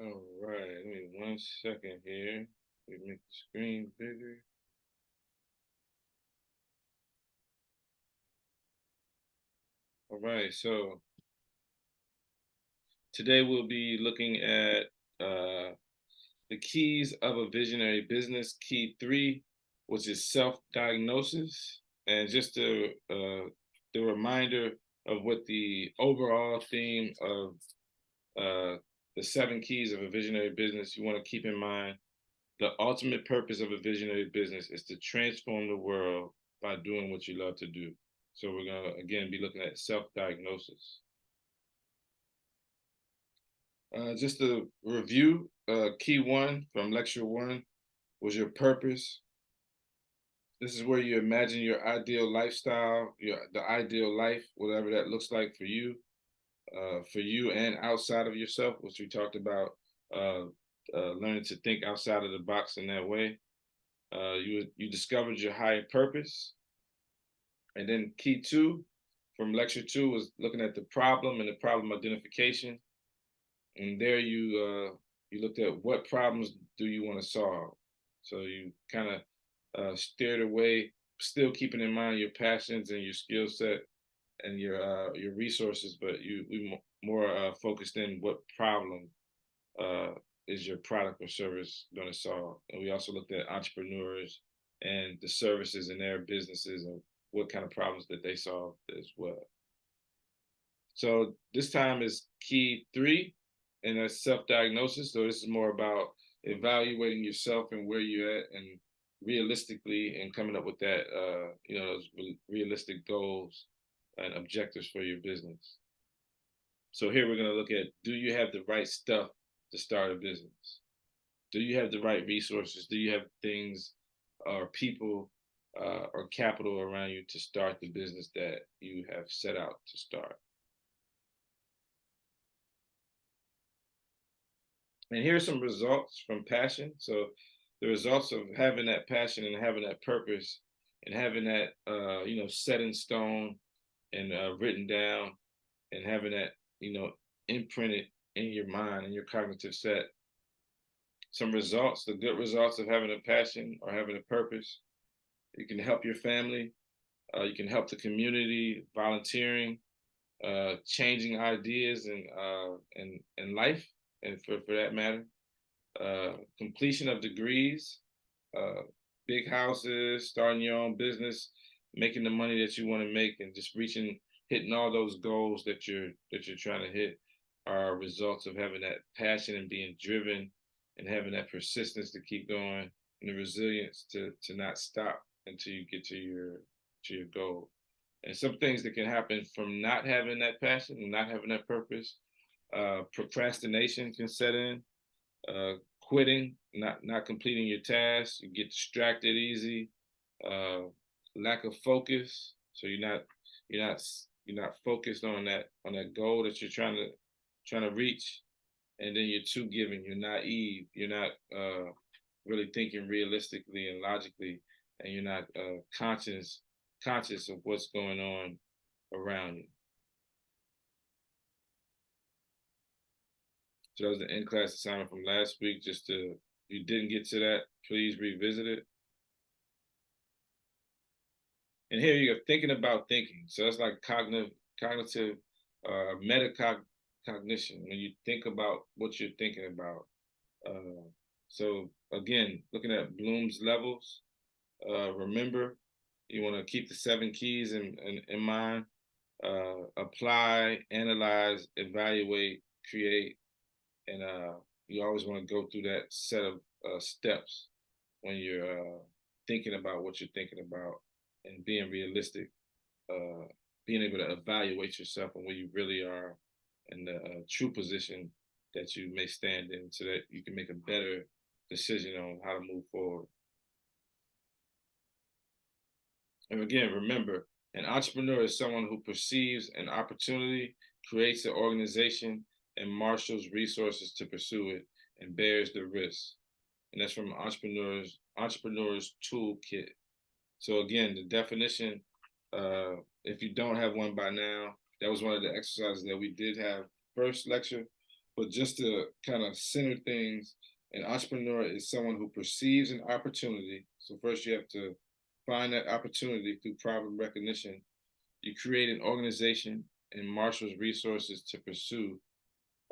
All right, give me 1 second here. We make the screen bigger. All right, so today we'll be looking at the keys of a visionary business. Key three, which is self-diagnosis, and just the reminder of what the overall theme of the 7 keys of a visionary business. You want to keep in mind the ultimate purpose of a visionary business is to transform the world by doing what you love to do. So we're going to, again, be looking at self-diagnosis. Just to review, key one from lecture one was your purpose. This is where you imagine your ideal lifestyle, the ideal life, whatever that looks like for you and outside of yourself, which we talked about, uh, learning to think outside of the box in that way. You discovered your higher purpose, and then key two from lecture two was looking at the problem and the problem identification. And there you looked at what problems do you want to solve. So you kind of steered away, still keeping in mind your passions and your skill set and your resources, but we more focused in what problem uh, is your product or service going to solve. And we also looked at entrepreneurs and the services in their businesses and what kind of problems that they solve as well. So this time is key three, and that's self-diagnosis. So this is more about evaluating yourself and where you're at, and realistically, and coming up with that, those realistic goals and objectives for your business. So here we're going to look at: do you have the right stuff to start a business? Do you have the right resources? Do you have things or people or capital around you to start the business that you have set out to start? And here's some results from passion. So the results of having that passion and having that purpose and having that set in stone and written down, and having that imprinted in your mind and your cognitive set. Some results, the good results of having a passion or having a purpose: you can help your family, you can help the community, volunteering, changing ideas and life, and for that matter, completion of degrees, uh, big houses, starting your own business, making the money that you want to make, and just hitting all those goals that you're trying to hit are results of having that passion and being driven and having that persistence to keep going and the resilience to not stop until you get to your goal. And some things that can happen from not having that passion and not having that purpose: procrastination can set in, uh, quitting, not completing your tasks. You get distracted easy. Uh, Lack of focus. So you're not you're not focused on that goal that you're trying to reach, and then you're too giving. You're naive. You're not really thinking realistically and logically, and you're not conscious of what's going on around you. So that was the in-class assignment from last week. Just to, if you didn't get to that, please revisit it. And here you're thinking about thinking. So it's like cognitive, metacognition. When you think about what you're thinking about. So again, looking at Bloom's levels. Remember, you want to keep the 7 keys in mind. Apply, analyze, evaluate, create, and you always want to go through that set of steps when you're thinking about what you're thinking about, and being realistic, uh, being able to evaluate yourself and where you really are and the true position that you may stand in, so that you can make a better decision on how to move forward. And again, remember, an entrepreneur is someone who perceives an opportunity, creates an organization, and marshals resources to pursue it, and bears the risk. And that's from Entrepreneur's Toolkit. So again, the definition, if you don't have one by now, that was one of the exercises that we did have first lecture. But just to kind of center things, an entrepreneur is someone who perceives an opportunity. So first you have to find that opportunity through problem recognition. You create an organization and marshals resources to pursue,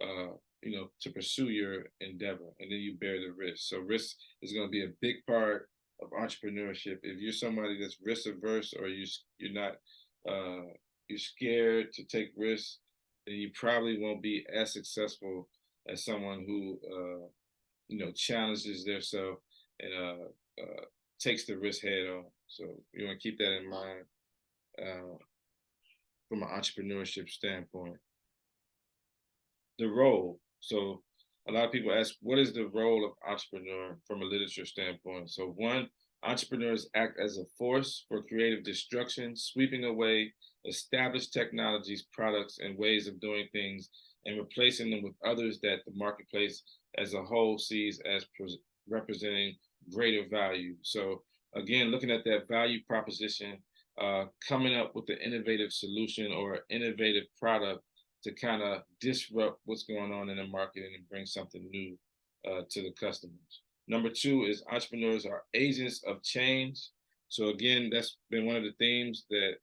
uh, to pursue your endeavor, and then you bear the risk. So risk is going to be a big part of entrepreneurship. If you're somebody that's risk averse, or you're not, uh, you're scared to take risks, then you probably won't be as successful as someone who challenges themselves and takes the risk head on. So you want to keep that in mind uh, from an entrepreneurship standpoint. The role. So a lot of people ask, what is the role of entrepreneur from a literature standpoint? So one, entrepreneurs act as a force for creative destruction, sweeping away established technologies, products, and ways of doing things, and replacing them with others that the marketplace as a whole sees as representing greater value. So again, looking at that value proposition, coming up with an innovative solution or innovative product to kind of disrupt what's going on in the market and bring something new to the customers. Number two is entrepreneurs are agents of change. So again, that's been one of the themes that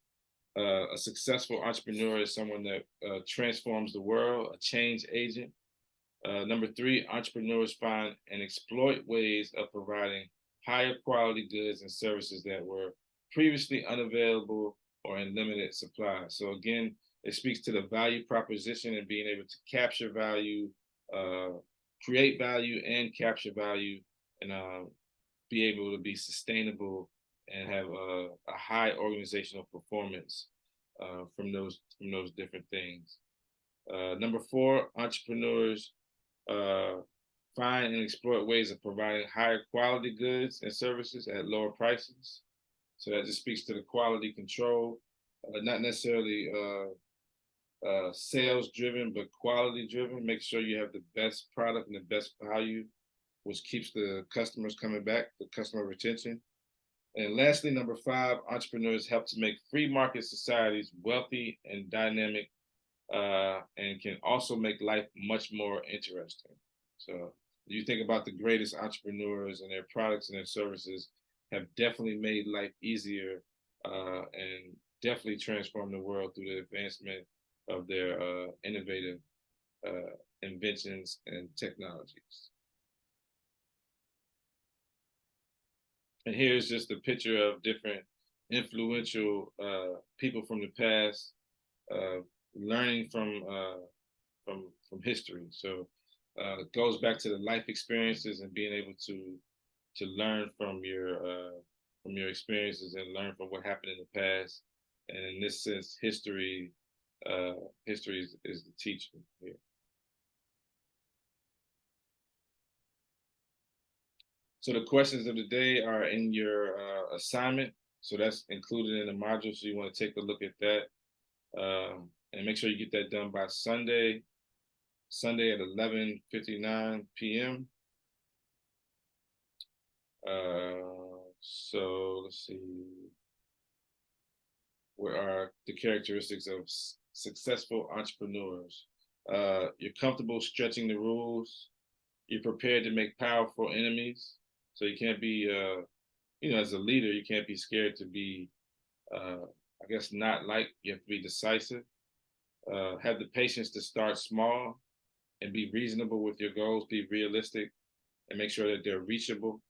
a successful entrepreneur is someone that transforms the world, a change agent. Number three, entrepreneurs find and exploit ways of providing higher quality goods and services that were previously unavailable or in limited supply. So again, it speaks to the value proposition and being able to capture value, uh, create value, and capture value, and be able to be sustainable and have a high organizational performance from those different things. Number four, entrepreneurs uh, find and exploit ways of providing higher quality goods and services at lower prices. So that just speaks to the quality control, not necessarily sales driven, but quality driven. Make sure you have the best product and the best value, which keeps the customers coming back, the customer retention. And lastly, number five, entrepreneurs help to make free market societies wealthy and dynamic, and can also make life much more interesting. So you think about the greatest entrepreneurs, and their products and their services have definitely made life easier, and definitely transformed the world through the advancement of their innovative inventions and technologies. And here's just a picture of different influential people from the past, uh, learning from history. So it goes back to the life experiences and being able to learn from your experiences and learn from what happened in the past. And in this sense, history is the teacher here. So the questions of the day are in your assignment. So that's included in the module. So you want to take a look at that, and make sure you get that done by Sunday at 11:59 p.m. So let's see. What are the characteristics of successful entrepreneurs? You're comfortable stretching the rules. You're prepared to make powerful enemies. So you can't be, as a leader, you can't be scared to be, I guess, not like. You have to be decisive. Have the patience to start small and be reasonable with your goals. Be realistic and make sure that they're reachable.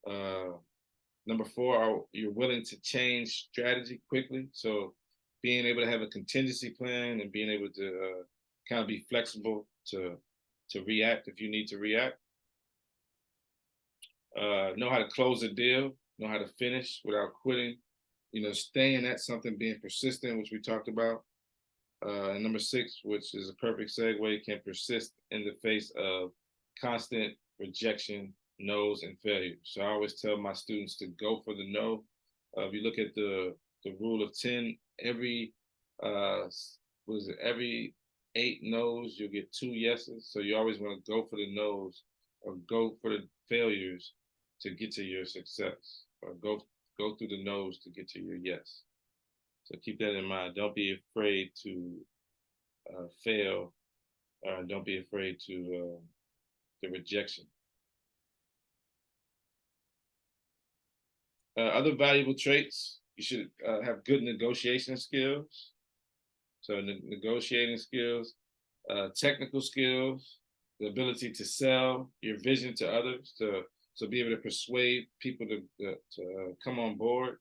Number four, you're willing to change strategy quickly. So being able to have a contingency plan and being able to kind of be flexible to react if you need to react. Know how to close a deal, know how to finish without quitting, staying at something, being persistent, which we talked about. And number six, which is a perfect segue, can persist in the face of constant rejection, no's, and failure. So I always tell my students to go for the no. If you look at the rule of 10, every 8 no's, you'll get 2 yeses. So you always want to go for the no's or go for the failures to get to your success, or go through the no's to get to your yes. So keep that in mind. Don't be afraid to fail Don't be afraid to the rejection. Other valuable traits, you should have good negotiation skills. So negotiating skills, technical skills, the ability to sell your vision to others, to be able to persuade people to come on board,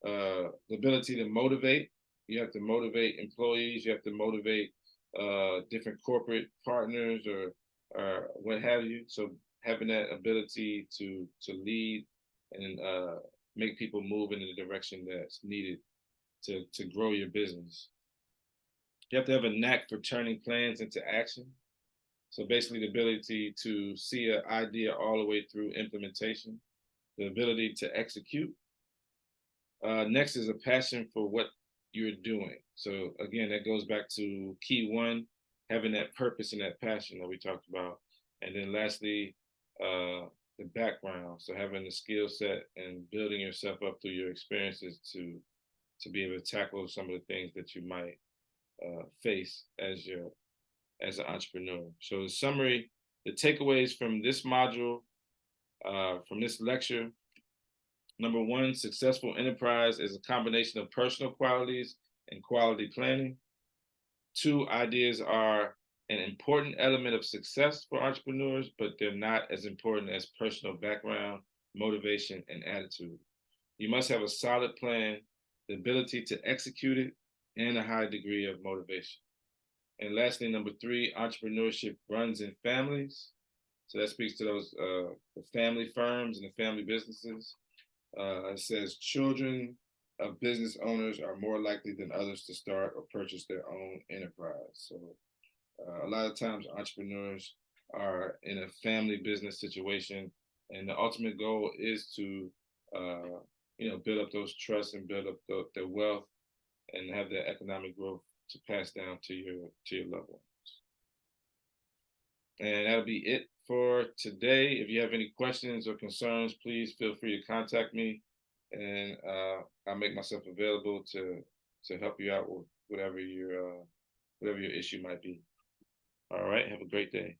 the ability to motivate. You have to motivate employees. You have to motivate different corporate partners or what have you. So having that ability to lead and make people move in the direction that's needed to grow your business. You have to have a knack for turning plans into action. So basically, the ability to see an idea all the way through implementation, the ability to execute. Next is a passion for what you're doing. So again, that goes back to key one, having that purpose and that passion that we talked about. And then lastly, the background. So having the skill set and building yourself up through your experiences to be able to tackle some of the things that you might face as an entrepreneur. So in summary, the takeaways from this module, from this lecture: number one, successful enterprise is a combination of personal qualities and quality planning. Two, ideas are an important element of success for entrepreneurs, but they're not as important as personal background, motivation, and attitude. You must have a solid plan, the ability to execute it, and a high degree of motivation. And lastly, number three, entrepreneurship runs in families. So that speaks to those the family firms and the family businesses. It says children of business owners are more likely than others to start or purchase their own enterprise. So a lot of times entrepreneurs are in a family business situation, and the ultimate goal is to build up those trusts and build up their wealth and have that economic growth to pass down to your loved ones. And that'll be it for today. If you have any questions or concerns, please feel free to contact me, and I'll make myself available to help you out with whatever your issue might be. All right. Have a great day.